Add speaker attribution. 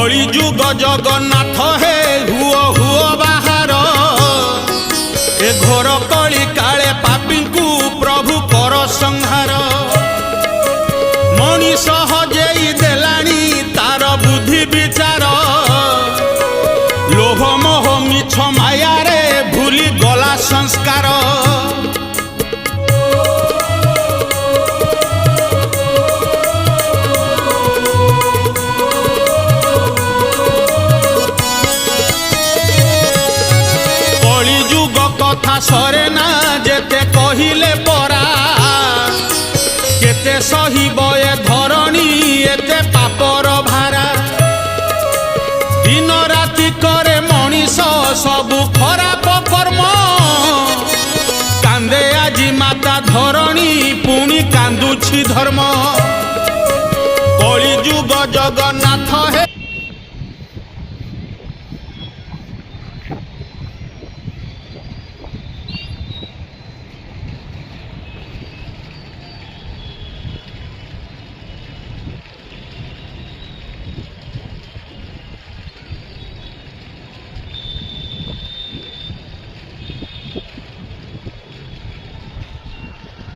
Speaker 1: कली जुग जगन्नाथ हे हुओ हुओ बाहर ए घोर कली काले पापी को प्रभु कर संहार मनीष हजेई देलानी तार बुद्धि विचार लोभ मोह मिछ माया रे भूली गला संस्कार कथा सरे ना जेते कहिले परा केते सहिब ए धरणी एते पापर भारा दिन राति करे मनीष सबु खराब कर्म कांदे आजी माता धरणी पुणी कांदुछि धर्म कली जुग जग